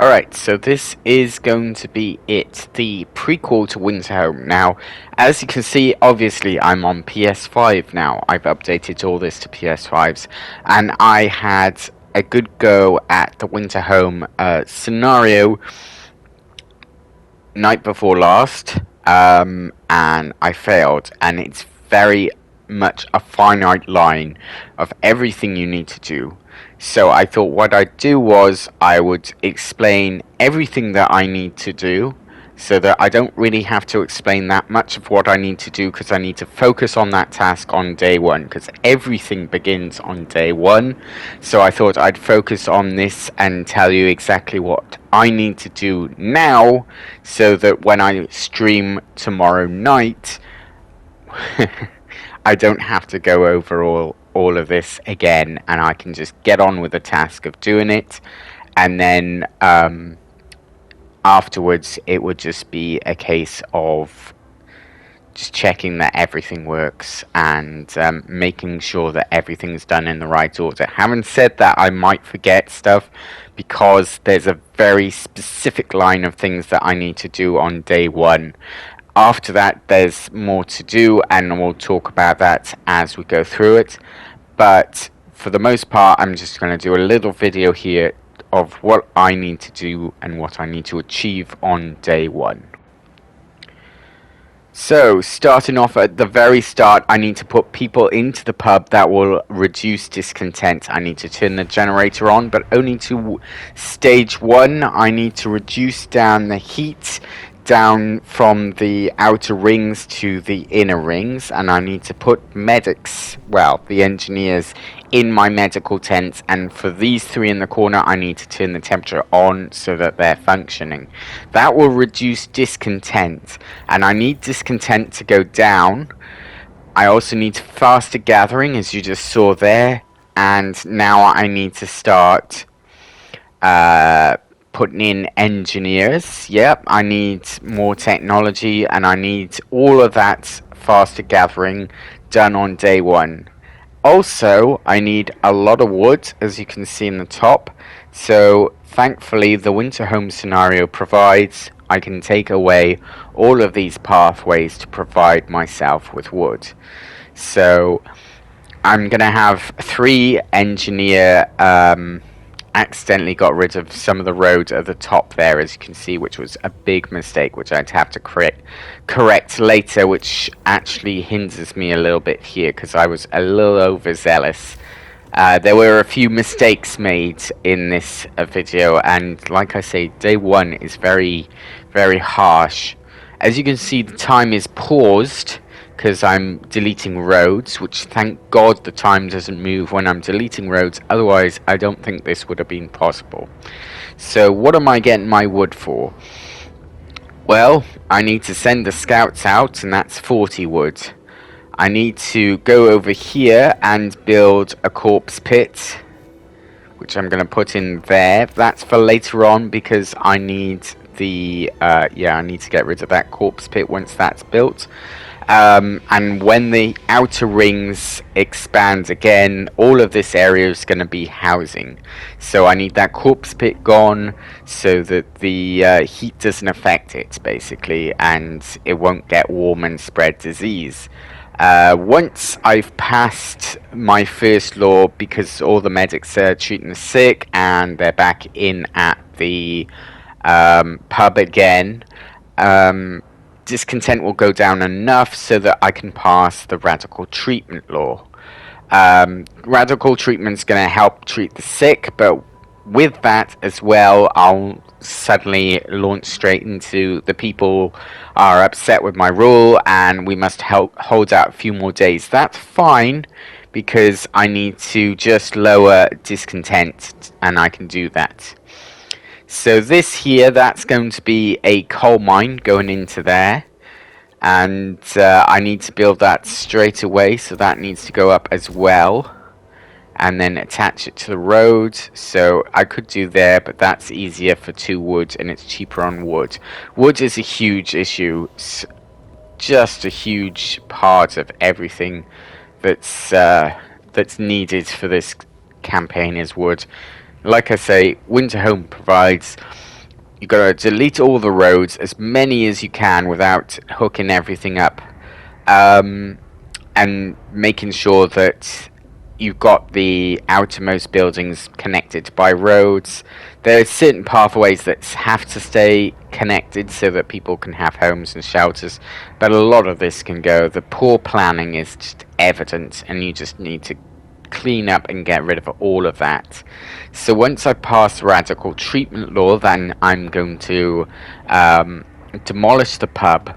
Alright, so this is going to be it, the prequel to Winterhome. Now, as you can see, obviously I'm on PS5 now. I've updated all this to PS5s, and I had a good go at the Winterhome scenario night before last, and I failed, and it's very much a finite line of everything you need to do. So I thought what I'd do was I would explain everything that I need to do so that I don't really have to explain that much of what I need to do, because I need to focus on that task on day one, because everything begins on day one. So I thought I'd focus on this and tell you exactly what I need to do now, so that when I stream tomorrow night I don't have to go over all of this again, and I can just get on with the task of doing it, and then afterwards it would just be a case of just checking that everything works and making sure that everything's done in the right order. Having said that, I might forget stuff because there's a very specific line of things that I need to do on day one. After that, there's more to do, and we'll talk about that as we go through it. But for the most part, I'm just going to do a little video here of what I need to do and what I need to achieve on day one. So, starting off at the very start, I need to put people into the pub that will reduce discontent. I need to turn the generator on, but only to stage 1. I need to reduce down the heat down from the outer rings to the inner rings, and I need to put medics, well, the engineers, in my medical tents, and for these 3 in the corner I need to turn the temperature on so that they're functioning. That will reduce discontent, and I need discontent to go down. I also need faster gathering, as you just saw there, and now I need to start putting in engineers. Yep, I need more technology, and I need all of that faster gathering done on day one. Also, I need a lot of wood, as you can see in the top. So thankfully the Winterhome scenario provides I can take away all of these pathways to provide myself with wood. So I'm gonna have 3 engineer. Accidentally got rid of some of the roads at the top there, as you can see, which was a big mistake, which I'd have to correct later, which actually hinders me a little bit here because I was a little overzealous. There were a few mistakes made in this video, and like I say, day one is very, very harsh. As you can see, the time is paused because I'm deleting roads, which thank God the time doesn't move when I'm deleting roads, otherwise I don't think this would have been possible. So what am I getting my wood for? Well, I need to send the scouts out, and that's 40 wood. I need to go over here and build a corpse pit, which I'm going to put in there. That's for later on because I need the I need to get rid of that corpse pit once that's built. And when the outer rings expand again, all of this area is going to be housing. So I need that corpse pit gone so that the heat doesn't affect it, basically, and it won't get warm and spread disease. Once I've passed my first law, because all the medics are treating the sick and they're back in at the pub again, discontent will go down enough so that I can pass the radical treatment law. Radical treatment's going to help treat the sick, but with that as well, I'll suddenly launch straight into the people are upset with my rule and we must hold out a few more days. That's fine because I need to just lower discontent, and I can do that. So this here, that's going to be a coal mine going into there, and I need to build that straight away, so that needs to go up as well, and then attach it to the road. So I could do there, but that's easier for 2 wood, and it's cheaper on wood. Wood is a huge issue, it's just a huge part of everything that's needed for this campaign is wood. Like I say, Winterhome provides You gotta delete all the roads, as many as you can, without hooking everything up. Um, and making sure that you've got the outermost buildings connected by roads. There are certain pathways that have to stay connected so that people can have homes and shelters, but a lot of this can go. The poor planning is just evident, and you just need to clean up and get rid of all of that. So once I pass the radical treatment law, then I'm going to demolish the pub.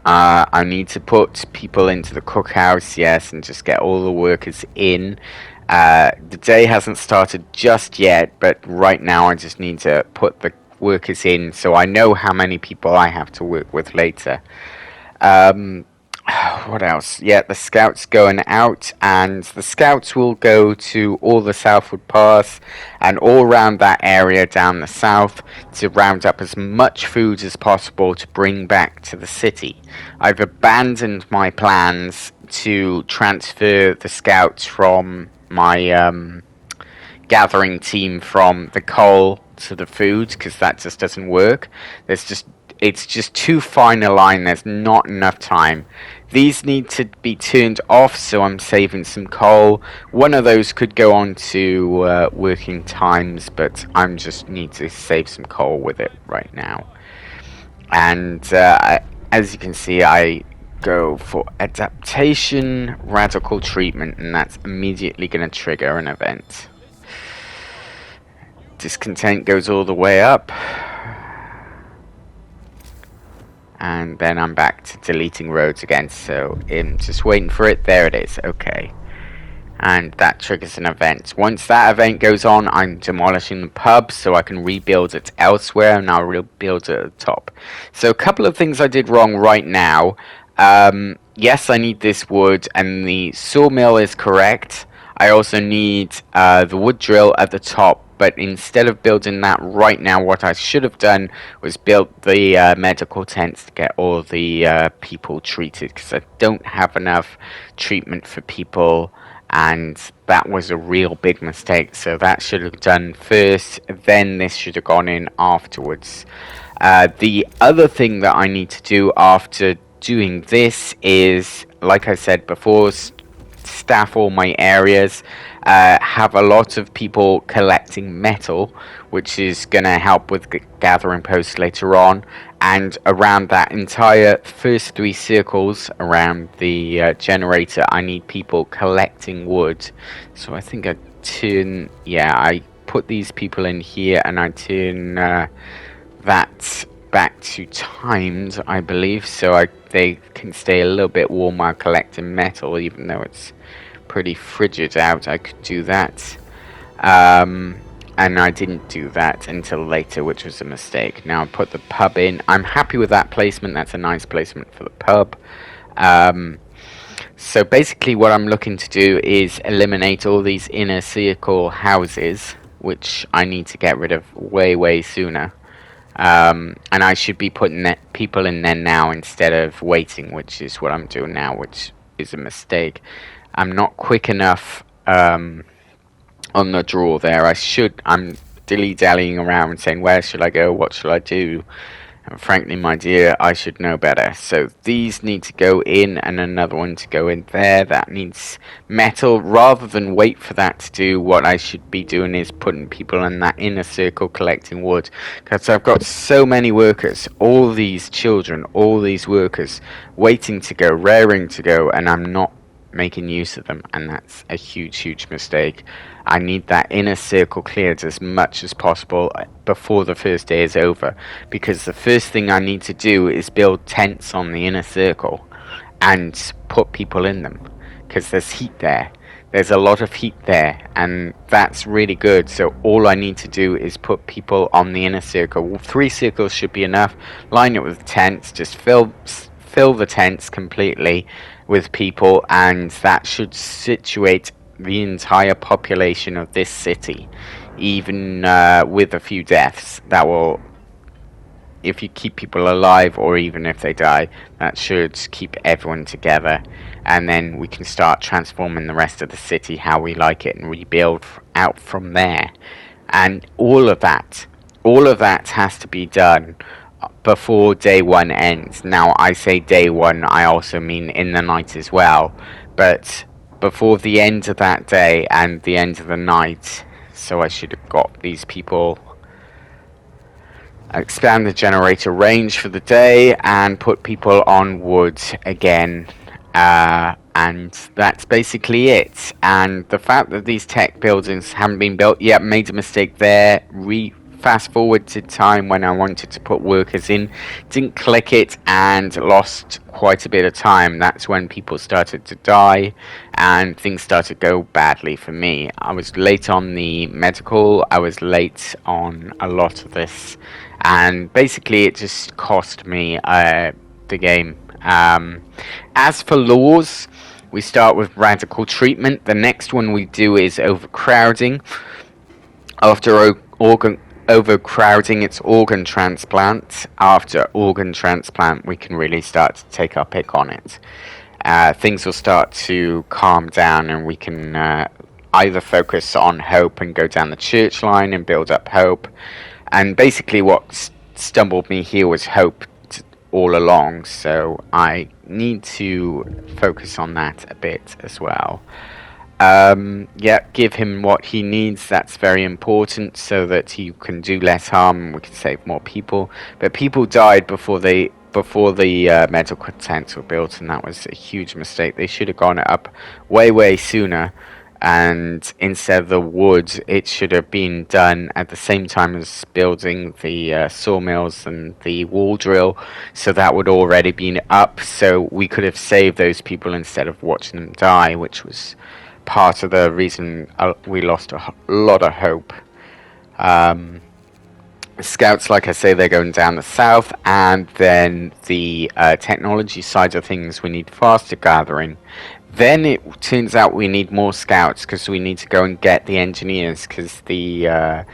I need to put people into the cookhouse, yes, and just get all the workers in. The day hasn't started just yet, but right now I just need to put the workers in so I know how many people I have to work with later. Um, what else? Yeah, the scouts going out, and the scouts will go to all the Southwood Pass and all around that area down the south to round up as much food as possible to bring back to the city. I've abandoned my plans to transfer the scouts from my gathering team from the coal to the food because that just doesn't work. It's just too fine a line. There's not enough time. These need to be turned off, so I'm saving some coal. One of those could go on to working times, but I'm just need to save some coal with it right now. And as you can see, I go for adaptation, radical treatment, and that's immediately going to trigger an event. Discontent goes all the way up. And then I'm back to deleting roads again, so I'm just waiting for it. There it is, okay. And that triggers an event. Once that event goes on, I'm demolishing the pub so I can rebuild it elsewhere, and I'll rebuild it at the top. So a couple of things I did wrong right now. Yes, I need this wood, and the sawmill is correct. I also need the wood drill at the top, but instead of building that right now, what I should have done was built the medical tents to get all the people treated, because I don't have enough treatment for people, and that was a real big mistake. So that should have done first, then this should have gone in afterwards. The other thing that I need to do after doing this is, like I said before, staff all my areas, have a lot of people collecting metal, which is going to help with gathering posts later on, and around that entire first 3 circles around the generator I need people collecting wood. So I think I put these people in here, and I turn that back to timed, I believe, so they can stay a little bit warmer collecting metal, even though it's pretty frigid out. I could do that, and I didn't do that until later, which was a mistake. Now I put the pub in. I'm happy with that placement. That's a nice placement for the pub. So basically what I'm looking to do is eliminate all these inner circle houses, which I need to get rid of way sooner. And I should be putting people in there now instead of waiting, which is what I'm doing now, which is a mistake. I'm not quick enough on the draw there. I'm dilly-dallying around saying, where should I go, what should I do? And frankly, my dear, I should know better. So these need to go in, and another one to go in there. That needs metal. Rather than wait for that to do, what I should be doing is putting people in that inner circle collecting wood. Because I've got so many workers, all these children, all these workers, waiting to go, raring to go, and I'm not making use of them, and that's a huge mistake. I need that inner circle cleared as much as possible before the first day is over, because the first thing I need to do is build tents on the inner circle and put people in them, because there's heat there. There's a lot of heat there, and that's really good. So all I need to do is put people on the inner circle. 3 circles should be enough. Line it with tents, just fill the tents completely with people, and that should situate the entire population of this city, even with a few deaths. That will, if you keep people alive, or even if they die, that should keep everyone together, and then we can start transforming the rest of the city how we like it and rebuild out from there. And all of that all of that has to be done before day one ends. Now, I say day one, I also mean in the night as well, but before the end of that day and the end of the night. So I should have got these people expand the generator range for the day and put people on wood again. And that's basically it. And the fact that these tech buildings haven't been built yet, made a mistake there. Fast forward to time when I wanted to put workers in, didn't click it and lost quite a bit of time. That's when people started to die and things started to go badly for me. I was late on the medical, I was late on a lot of this, and basically it just cost me the game. As for laws, we start with radical treatment. The next one we do is overcrowding. After overcrowding, it's organ transplant. After organ transplant, we can really start to take our pick on it. Things will start to calm down, and we can either focus on hope and go down the church line and build up hope. And basically, what stumbled me here was hope all along, so I need to focus on that a bit as well. Yeah, give him what he needs. That's very important, so that he can do less harm and we can save more people. But people died before the medical tents were built, and that was a huge mistake. They should have gone up way sooner. And instead of the wood, it should have been done at the same time as building the sawmills and the wall drill, so that would already been up, so we could have saved those people instead of watching them die, which was part of the reason we lost a lot of hope. Scouts, like I say, they're going down the south, and then the technology side of things, we need faster gathering. Then it turns out we need more scouts because we need to go and get the engineers, because the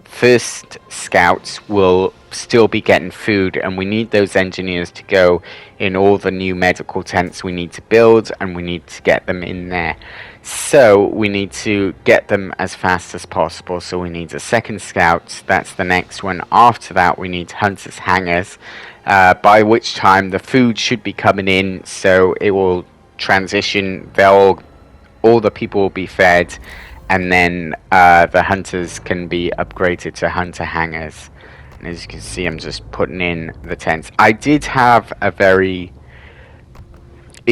first scouts will still be getting food, and we need those engineers to go in all the new medical tents we need to build, and we need to get them in there. So we need to get them as fast as possible, so we need a second scout. That's the next one. After that we need hunters hangars, by which time the food should be coming in, so it will transition. All the people will be fed, and then the hunters can be upgraded to hunter hangars. And as you can see, I'm just putting in the tents. I did have it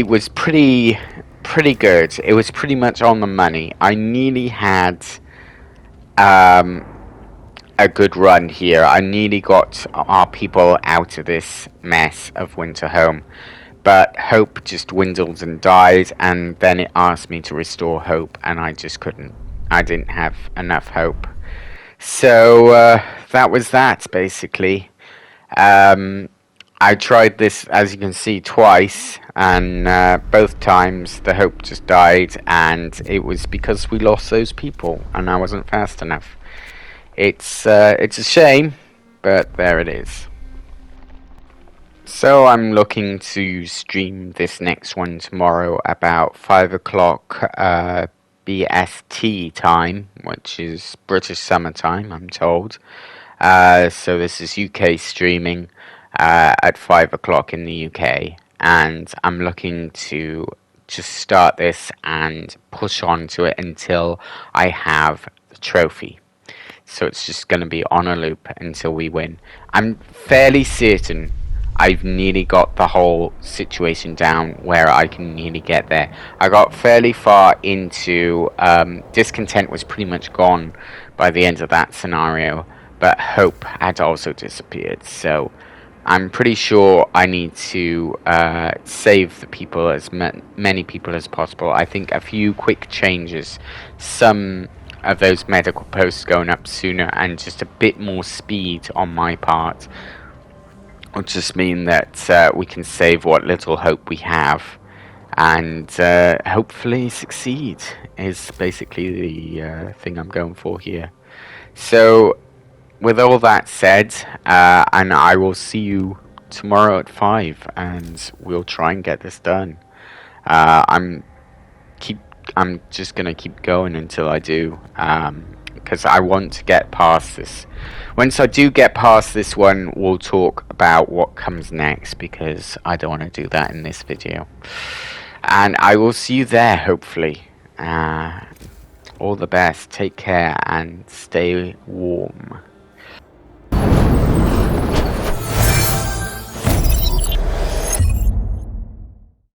was pretty good. It was pretty much on the money. I nearly had a good run here. I nearly got our people out of this mess of Winterhome. But hope just dwindled and died, and then it asked me to restore hope, and I just couldn't. I didn't have enough hope. So that was that, basically. I tried this, as you can see, twice, and both times the hope just died, and it was because we lost those people, and I wasn't fast enough. It's a shame, but there it is. So I'm looking to stream this next one tomorrow about 5 o'clock BST time, which is British summer time, I'm told. So this is UK streaming at 5 o'clock in the UK, and I'm looking to just start this and push on to it until I have the trophy. So it's just going to be on a loop until we win. I'm fairly certain I've nearly got the whole situation down where I can nearly get there. I got fairly far into discontent was pretty much gone by the end of that scenario, but hope had also disappeared. So I'm pretty sure I need to save the people, as many people as possible. I think a few quick changes, some of those medical posts going up sooner, and just a bit more speed on my part will just mean that we can save what little hope we have, and hopefully succeed is basically the thing I'm going for here. So with all that said, and I will see you tomorrow at 5, and we'll try and get this done. I'm just gonna keep going until I do. because I want to get past this. Once I do get past this one, we'll talk about what comes next, because I don't want to do that in this video. And I will see you there, hopefully. All the best. Take care and stay warm.